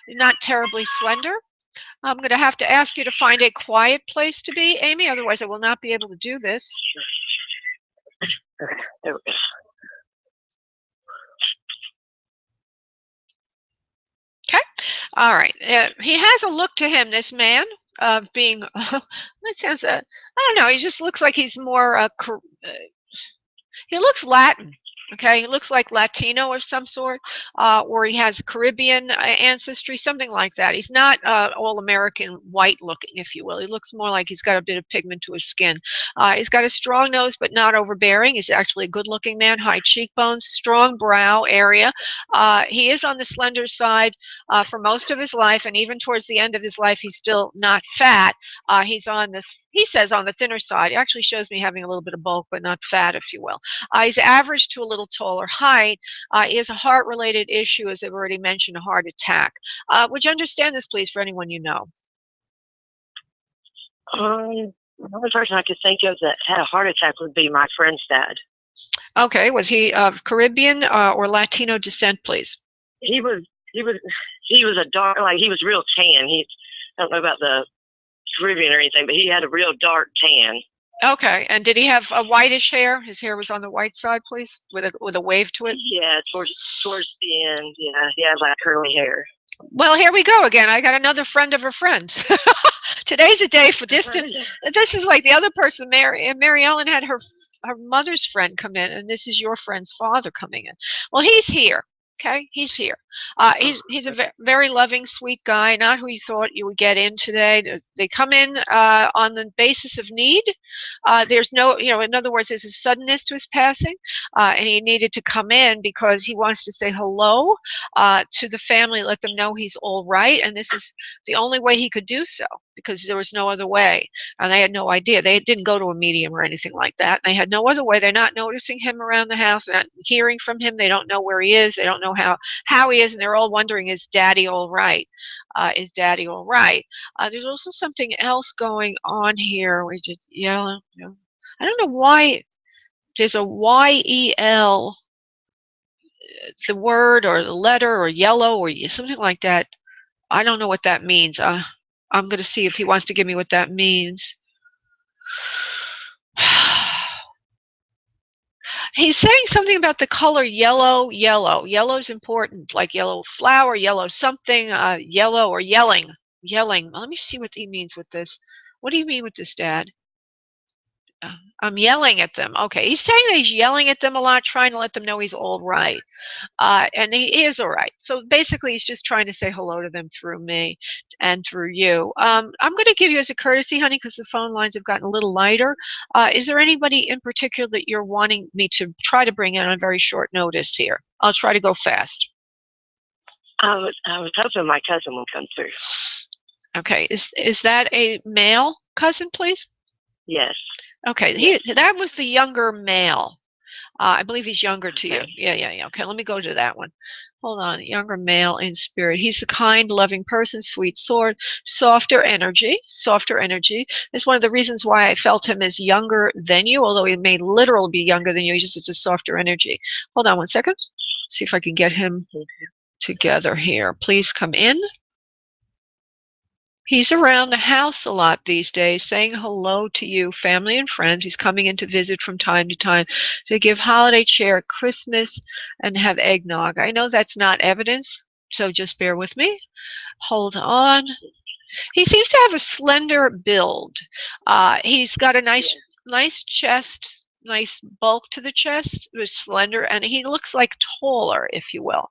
not terribly slender. I'm going to have to ask you to find a quiet place to be, Amy, otherwise I will not be able to do this. Okay, there we go. Okay, all right. He has a look to him, this man, of being, that sounds, I don't know, he just looks like he's more, he looks Latin. Okay, he looks like Latino of some sort, or he has Caribbean ancestry, something like that. He's not all-American white-looking, if you will. He looks more like he's got a bit of pigment to his skin. He's got a strong nose, but not overbearing. He's actually a good-looking man, high cheekbones, strong brow area. He is on the slender side for most of his life, and even towards the end of his life, he's still not fat. He's on the, he says, on the thinner side. It actually shows me having a little bit of bulk, but not fat, if you will. He's average to a little taller height. He has a heart-related issue, as I've already mentioned, a heart attack. Would you understand this, please, for anyone you know? The only person I could think of that had a heart attack would be my friend's dad. Okay, was he of Caribbean or Latino descent, please? He was a dark, like he was real tan. I don't know about the Caribbean or anything, but he had a real dark tan. Okay, and did he have a whitish hair? His hair was on the white side, please, with a wave to it? Yeah, towards the end. Yeah, he had like curly hair. Well, here we go again. I got another friend of a friend. Today's a day for distant. This is like the other person, Mary Ellen had her mother's friend come in, and this is your friend's father coming in. Well, he's here. Okay, he's here. He's a very loving, sweet guy, not who you thought you would get in today. They come in on the basis of need. There's no, in other words, there's a suddenness to his passing, and he needed to come in because he wants to say hello to the family, let them know he's all right, and this is the only way he could do so, because there was no other way, and they had no idea. They didn't go to a medium or anything like that. They had no other way. They're not noticing him around the house. They're not hearing from him. They don't know where he is. They don't know how he is, and they're all wondering, is Daddy all right? Is Daddy all right? There's also something else going on here. We did yellow. I don't know why there's a Y-E-L, the word or the letter or yellow or something like that. I don't know what that means. I'm going to see if he wants to give me what that means. He's saying something about the color yellow. Yellow is important, like yellow flower, yellow something, yellow or yelling. Let me see what he means with this. What do you mean with this, Dad? I'm yelling at them. Okay, he's saying that he's yelling at them a lot, trying to let them know he's all right. And he is all right. So basically, he's just trying to say hello to them through me and through you. I'm going to give you as a courtesy, honey, because the phone lines have gotten a little lighter. Is there anybody in particular that you're wanting me to try to bring in on very short notice here? I'll try to go fast. I was hoping my cousin would come through. Okay, is that a male cousin, please? Yes. Okay, that was the younger male. I believe he's younger to you. Yeah. Okay, let me go to that one. Hold on. Younger male in spirit. He's a kind, loving person, sweet sort, softer energy. Softer energy. It's one of the reasons why I felt him as younger than you, although he may literally be younger than you. He's just it's a softer energy. Hold on one second. See if I can get him together here. Please come in. He's around the house a lot these days, saying hello to you, family and friends. He's coming in to visit from time to time to give holiday cheer at Christmas and have eggnog. I know that's not evidence, so just bear with me. Hold on. He seems to have a slender build. He's got a nice chest, nice bulk to the chest. It's slender, and he looks like taller, if you will.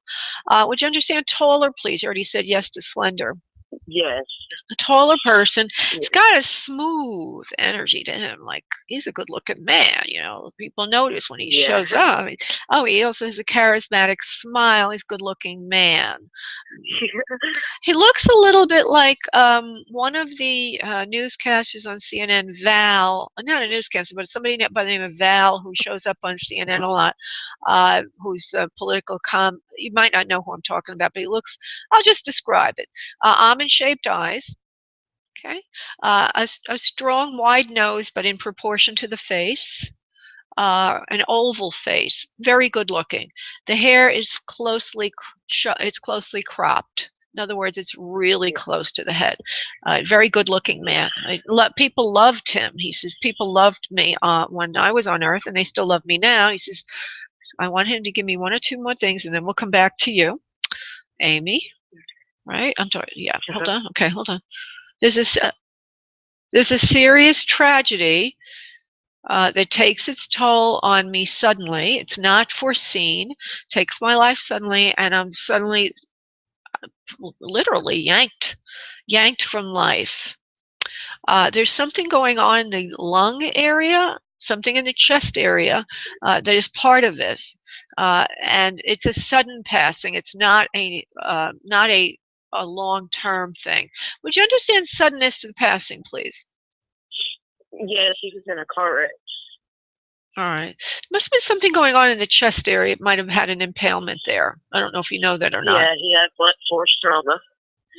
Would you understand taller, please? You already said yes to slender. Yes. A taller person. He's got a smooth energy to him. Like, he's a good-looking man, you know. People notice when he shows up. Oh, he also has a charismatic smile. He's a good-looking man. He looks a little bit like one of the newscasters on CNN, Val. Not a newscaster, but somebody by the name of Val who shows up on CNN a lot, who's a political you might not know who I'm talking about, but he looks, I'll just describe it. Almond-shaped eyes. Okay. A strong, wide nose, but in proportion to the face. An oval face. Very good looking. The hair is closely cropped. In other words, it's really close to the head. Very good looking man. People loved him. He says, people loved me when I was on Earth, and they still love me now. He says, I want him to give me one or two more things, and then we'll come back to you. Amy, right? I'm sorry. Yeah, hold on. Okay, hold on. There's a serious tragedy that takes its toll on me suddenly. It's not foreseen. Takes my life suddenly, and I'm suddenly, literally yanked from life. There's something going on in the lung area, something in the chest area that is part of this, and it's a sudden passing. It's not a long-term thing. Would you understand suddenness to the passing, please? Yes, he was in a car wreck. All right. Must have been something going on in the chest area. It might have had an impalement there. I don't know if you know that or not. Yeah, he had blunt force trauma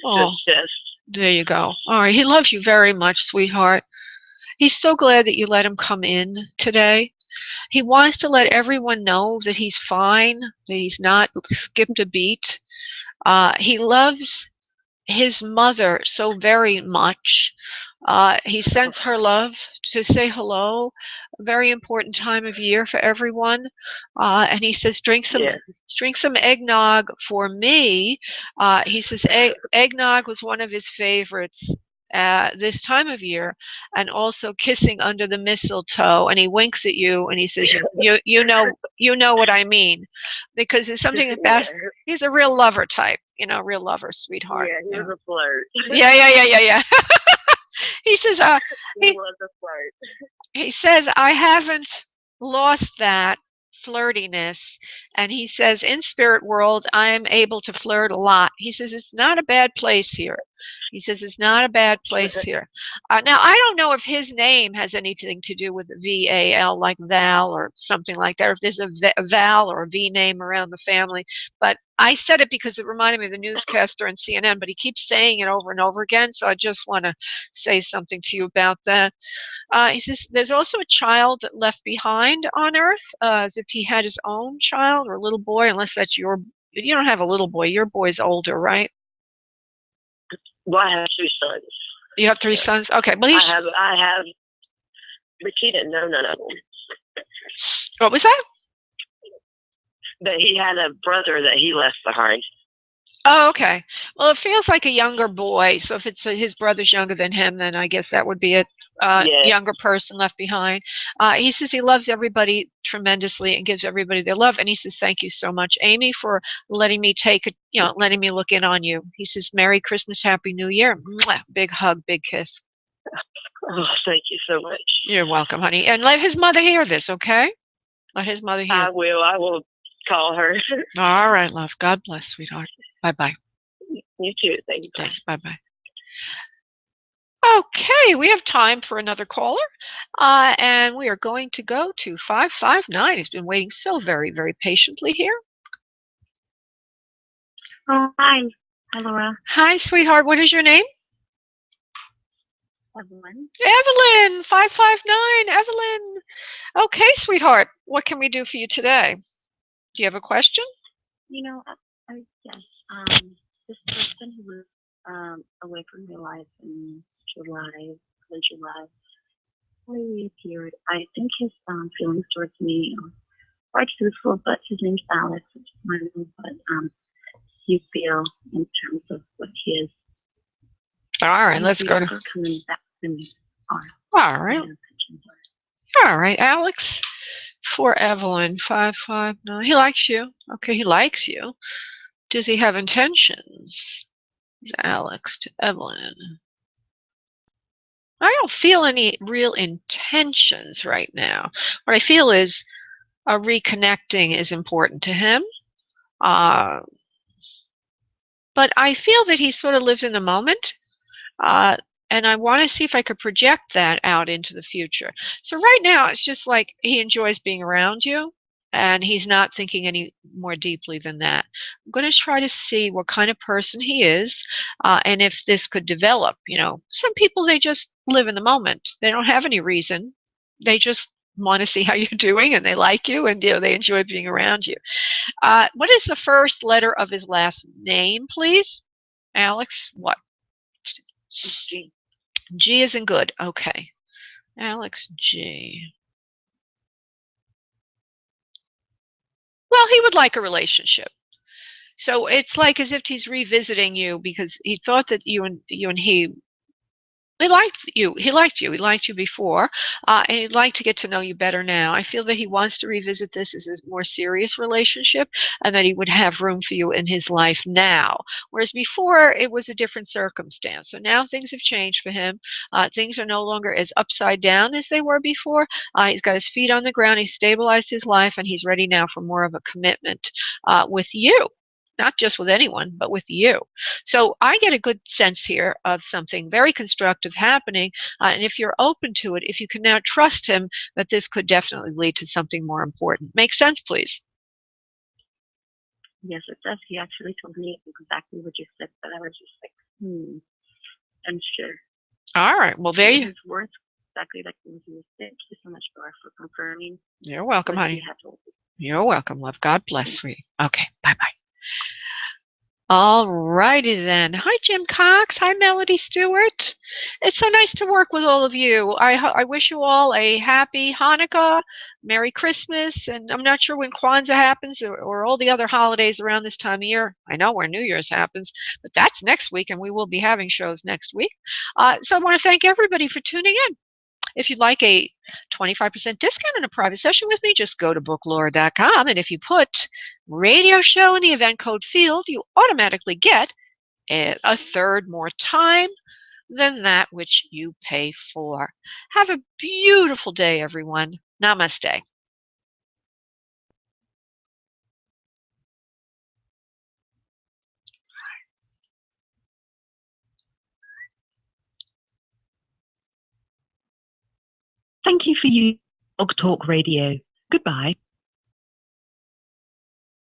to his chest. There you go. All right. He loves you very much, sweetheart. He's so glad that you let him come in today. He wants to let everyone know that he's fine, that he's not skipped a beat. He loves his mother so very much. He sends her love to say hello. A very important time of year for everyone. And he says, drink some eggnog for me. He says eggnog was one of his favorites this time of year, and also kissing under the mistletoe. And he winks at you and he says, you know what I mean, because there's something about he's a real lover type, real lover, sweetheart. Yeah, he was a flirt. Yeah. He says, he was a flirt. He says, I haven't lost that flirtiness. And he says, in spirit world, I am able to flirt a lot. He says, it's not a bad place here. He says, it's not a bad place here. Now, I don't know if his name has anything to do with V-A-L, like Val or something like that, or if there's a Val or a V name around the family. But I said it because it reminded me of the newscaster on CNN, but he keeps saying it over and over again, so I just want to say something to you about that. He says there's also a child left behind on Earth, as if he had his own child or little boy, unless that's you don't have a little boy. Your boy's older, right? Well, I have 2 sons. You have 3 sons? Okay. Well, I have, but he didn't know none of them. What was that? That he had a brother that he left behind. Oh, okay. Well, it feels like a younger boy. So if it's his brother's younger than him, then I guess that would be a younger person left behind. He says he loves everybody tremendously and gives everybody their love. And he says, thank you so much, Amy, for letting me letting me look in on you. He says, Merry Christmas, Happy New Year. Mwah. Big hug, big kiss. Oh, thank you so much. You're welcome, honey. And let his mother hear this, okay? Let his mother hear. I will call her. All right, love. God bless, sweetheart. Bye-bye. You too. Thank you. Thanks. Bye-bye. Okay, we have time for another caller, and we are going to go to 559. He's been waiting so very, very patiently here. Oh, hi. Hi, Laura. Hi, sweetheart. What is your name? Evelyn. Evelyn, 559. Evelyn. Okay, sweetheart. What can we do for you today? Do you have a question? You know, yes. This person who was away from my life in July, late July, really reappeared. I think his feelings towards me are quite truthful, but his name's Alex. It's my name, but you feel in terms of what he is. All right, let's go to. Coming back to me. All right. All right, Alex. For Evelyn, 559. He likes you. Okay, he likes you. Does he have intentions? Alex to Evelyn. I don't feel any real intentions right now. What I feel is a reconnecting is important to him. But I feel that he sort of lives in the moment. And I want to see if I could project that out into the future. So right now, it's just like he enjoys being around you, and he's not thinking any more deeply than that. I'm going to try to see what kind of person he is, and if this could develop. You know, some people, they just live in the moment. They don't have any reason. They just want to see how you're doing, and they like you, and they enjoy being around you. What is the first letter of his last name, please? Alex, what? G. G is in good. Okay. Alex G. Well, he would like a relationship. So it's like as if he's revisiting you because he thought that you and he liked you. He liked you. He liked you before, and he'd like to get to know you better now. I feel that he wants to revisit this as a more serious relationship, and that he would have room for you in his life now. Whereas before, it was a different circumstance. So now things have changed for him. Things are no longer as upside down as they were before. He's got his feet on the ground. He's stabilized his life, and he's ready now for more of a commitment with you. Not just with anyone, but with you. So I get a good sense here of something very constructive happening. And if you're open to it, if you can now trust him, that this could definitely lead to something more important. Make sense, please? Yes, it does. He actually told me exactly what you said, but I was just like, unsure. All right. Well, there you. His words exactly like what he was saying. Thank you so much, Laura, for confirming. You're welcome, honey. You're welcome, love. God bless, sweetie. Okay. Bye-bye. All righty then. Hi, Jim Cox. Hi, Melody Stewart. It's so nice to work with all of you. I wish you all a happy Hanukkah, Merry Christmas, and I'm not sure when Kwanzaa happens or all the other holidays around this time of year. I know where New Year's happens, but that's next week, and we will be having shows next week. So I want to thank everybody for tuning in. If you'd like a 25% discount in a private session with me, just go to booklaura.com. And if you put radio show in the event code field, you automatically get a third more time than that which you pay for. Have a beautiful day, everyone. Namaste. Thank you for using Blog Talk Radio. Goodbye.